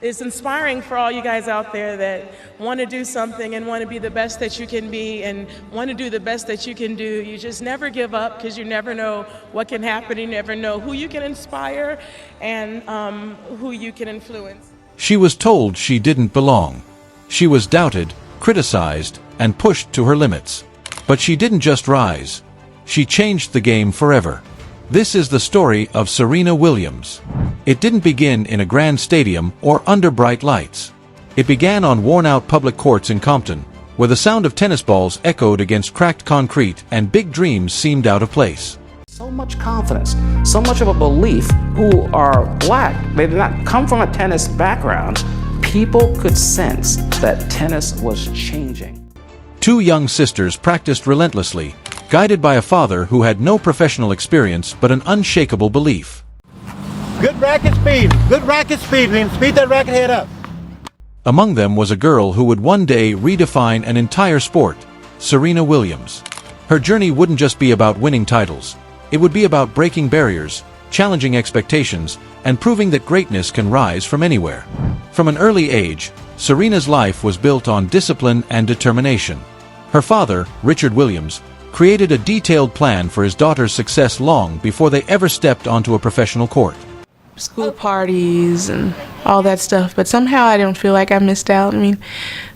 It's inspiring for all you guys out there that want to do something and want to be the best that you can be and want to do the best that you can do. You just never give up because you never know what can happen. You never know who you can inspire and who you can influence. She was told she didn't belong. She was doubted, criticized, and pushed to her limits. But she didn't just rise. She changed the game forever. This is the story of Serena Williams. It didn't begin in a grand stadium or under bright lights. It began on worn-out public courts in Compton, where the sound of tennis balls echoed against cracked concrete and big dreams seemed out of place. So much confidence, so much of a belief. Who are black, they did not come from a tennis background. People could sense that tennis was changing. Two young sisters practiced relentlessly, guided by a father who had no professional experience but an unshakable belief. Good racket speed, and speed that racket head up. Among them was a girl who would one day redefine an entire sport, Serena Williams. Her journey wouldn't just be about winning titles. It would be about breaking barriers, challenging expectations, and proving that greatness can rise from anywhere. From an early age, Serena's life was built on discipline and determination. Her father, Richard Williams, created a detailed plan for his daughter's success long before they ever stepped onto a professional court. School parties and all that stuff, but somehow I don't feel like I missed out. I mean,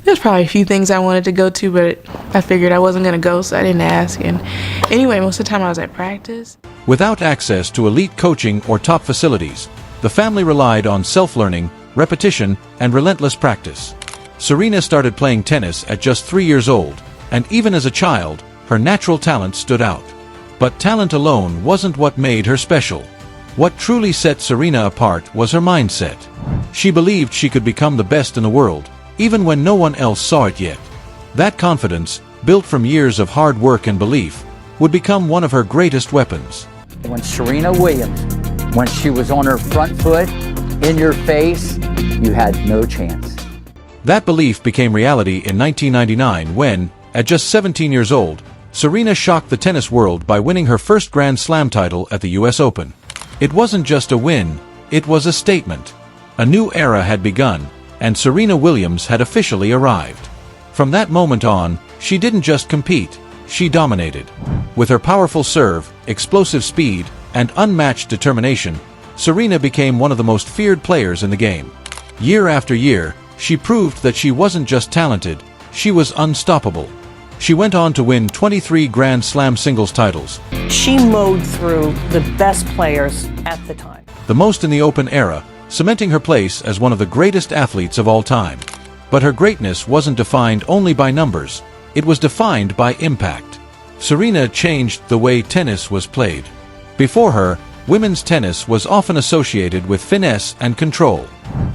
there's probably a few things I wanted to go to, but I figured I wasn't going to go, so I didn't ask. And anyway, most of the time I was at practice. Without access to elite coaching or top facilities, the family relied on self-learning, repetition, and relentless practice. Serena started playing tennis at just 3 years old, and even as a child, her natural talent stood out. But talent alone wasn't what made her special. What truly set Serena apart was her mindset. She believed she could become the best in the world, even when no one else saw it yet. That confidence, built from years of hard work and belief, would become one of her greatest weapons. When Serena Williams, when she was on her front foot, in your face, you had no chance. That belief became reality in 1999 when, at just 17 years old, Serena shocked the tennis world by winning her first Grand Slam title at the US Open. It wasn't just a win, it was a statement. A new era had begun, and Serena Williams had officially arrived. From that moment on, she didn't just compete, she dominated. With her powerful serve, explosive speed, and unmatched determination, Serena became one of the most feared players in the game. Year after year, she proved that she wasn't just talented, she was unstoppable. She went on to win 23 Grand Slam singles titles. She mowed through the best players at the time. The most in the Open era, cementing her place as one of the greatest athletes of all time. But her greatness wasn't defined only by numbers, it was defined by impact. Serena changed the way tennis was played. Before her, women's tennis was often associated with finesse and control.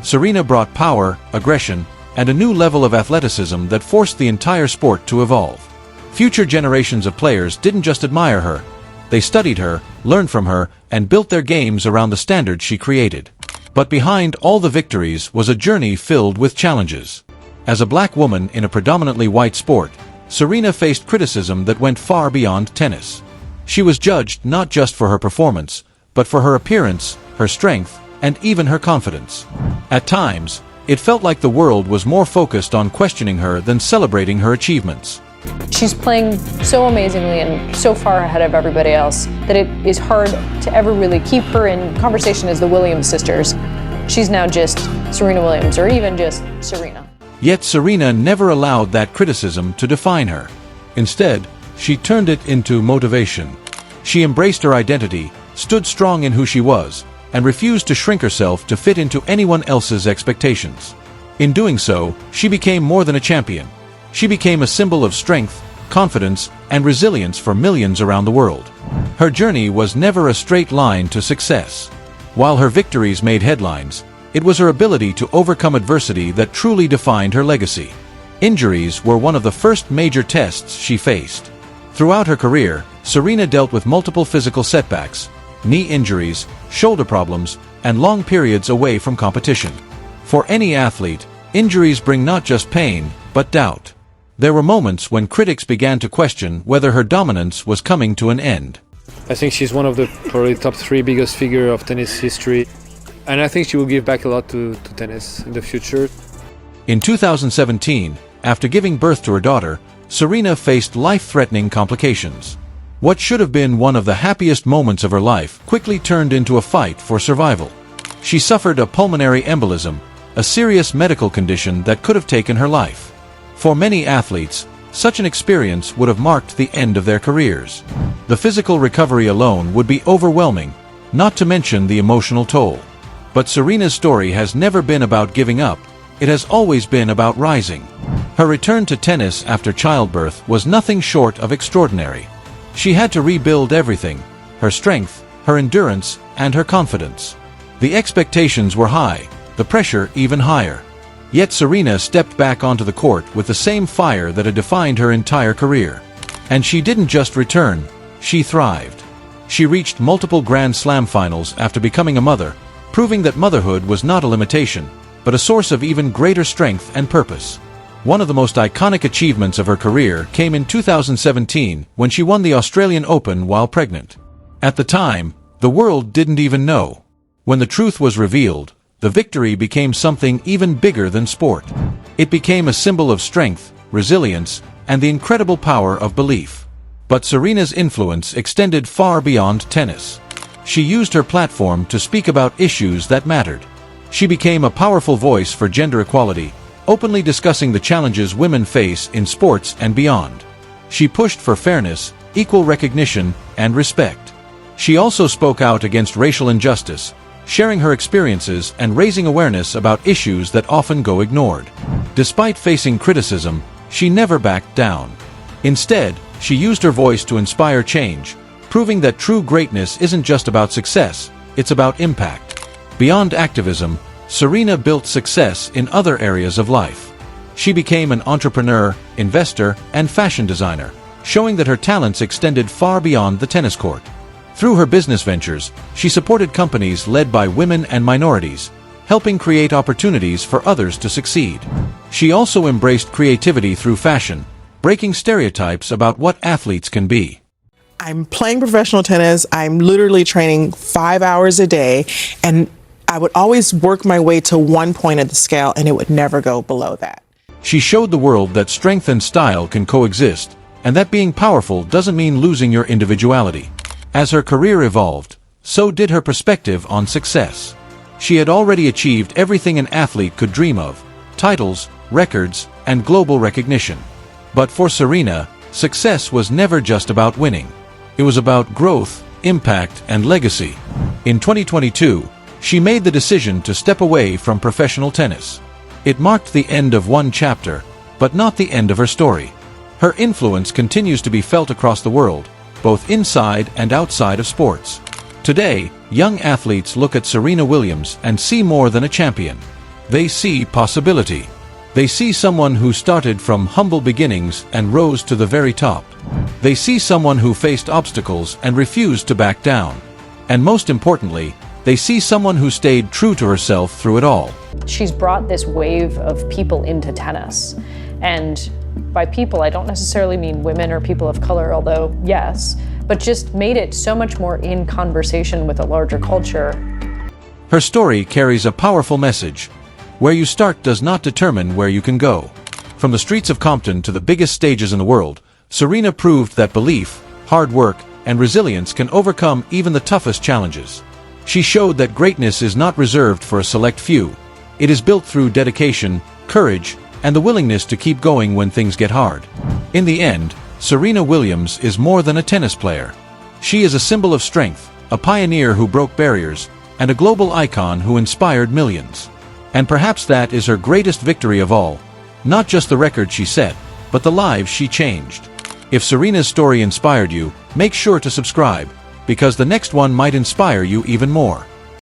Serena brought power, aggression, and a new level of athleticism that forced the entire sport to evolve. Future generations of players didn't just admire her, they studied her, learned from her, and built their games around the standards she created. But behind all the victories was a journey filled with challenges. As a black woman in a predominantly white sport, Serena faced criticism that went far beyond tennis. She was judged not just for her performance, but for her appearance, her strength, and even her confidence. At times, it felt like the world was more focused on questioning her than celebrating her achievements. She's playing so amazingly and so far ahead of everybody else that it is hard to ever really keep her in conversation as the Williams sisters. She's now just Serena Williams, or even just Serena. Yet Serena never allowed that criticism to define her. Instead, she turned it into motivation. She embraced her identity, stood strong in who she was, and refused to shrink herself to fit into anyone else's expectations. In doing so, she became more than a champion. She became a symbol of strength, confidence, and resilience for millions around the world. Her journey was never a straight line to success. While her victories made headlines, it was her ability to overcome adversity that truly defined her legacy. Injuries were one of the first major tests she faced. Throughout her career, Serena dealt with multiple physical setbacks, knee injuries, shoulder problems, and long periods away from competition. For any athlete, injuries bring not just pain, but doubt. There were moments when critics began to question whether her dominance was coming to an end. I think she's one of the probably top 3 biggest figure of tennis history. And I think she will give back a lot to tennis in the future. In 2017, after giving birth to her daughter, Serena faced life-threatening complications. What should have been one of the happiest moments of her life quickly turned into a fight for survival. She suffered a pulmonary embolism, a serious medical condition that could have taken her life. For many athletes, such an experience would have marked the end of their careers. The physical recovery alone would be overwhelming, not to mention the emotional toll. But Serena's story has never been about giving up. It has always been about rising. Her return to tennis after childbirth was nothing short of extraordinary. She had to rebuild everything: her strength, her endurance, and her confidence. The expectations were high, the pressure even higher. Yet Serena stepped back onto the court with the same fire that had defined her entire career. And she didn't just return, she thrived. She reached multiple Grand Slam finals after becoming a mother, proving that motherhood was not a limitation, but a source of even greater strength and purpose. One of the most iconic achievements of her career came in 2017 when she won the Australian Open while pregnant. At the time, the world didn't even know. When the truth was revealed, the victory became something even bigger than sport. It became a symbol of strength, resilience, and the incredible power of belief. But Serena's influence extended far beyond tennis. She used her platform to speak about issues that mattered. She became a powerful voice for gender equality, openly discussing the challenges women face in sports and beyond. She pushed for fairness, equal recognition, and respect. She also spoke out against racial injustice, sharing her experiences and raising awareness about issues that often go ignored. Despite facing criticism, she never backed down. Instead, she used her voice to inspire change, proving that true greatness isn't just about success, it's about impact. Beyond activism, Serena built success in other areas of life. She became an entrepreneur, investor, and fashion designer, showing that her talents extended far beyond the tennis court. Through her business ventures, she supported companies led by women and minorities, helping create opportunities for others to succeed. She also embraced creativity through fashion, breaking stereotypes about what athletes can be. I'm playing professional tennis. I'm literally training 5 hours a day, and I would always work my way to one point of the scale, and it would never go below that. She showed the world that strength and style can coexist, and that being powerful doesn't mean losing your individuality. As her career evolved, so did her perspective on success. She had already achieved everything an athlete could dream of: titles, records, and global recognition. But for Serena, success was never just about winning. It was about growth, impact, and legacy. In 2022, she made the decision to step away from professional tennis. It marked the end of one chapter, but not the end of her story. Her influence continues to be felt across the world, both inside and outside of sports. Today, young athletes look at Serena Williams and see more than a champion. They see possibility. They see someone who started from humble beginnings and rose to the very top. They see someone who faced obstacles and refused to back down. And most importantly, they see someone who stayed true to herself through it all. She's brought this wave of people into tennis. And by people, I don't necessarily mean women or people of color, although yes, but just made it so much more in conversation with a larger culture. Her story carries a powerful message. Where you start does not determine where you can go. From the streets of Compton to the biggest stages in the world, Serena proved that belief, hard work, and resilience can overcome even the toughest challenges. She showed that greatness is not reserved for a select few. It is built through dedication, courage, and the willingness to keep going when things get hard. In the end, Serena Williams is more than a tennis player. She is a symbol of strength, a pioneer who broke barriers, and a global icon who inspired millions. And perhaps that is her greatest victory of all. Not just the record she set, but the lives she changed. If Serena's story inspired you, make sure to subscribe, because the next one might inspire you even more.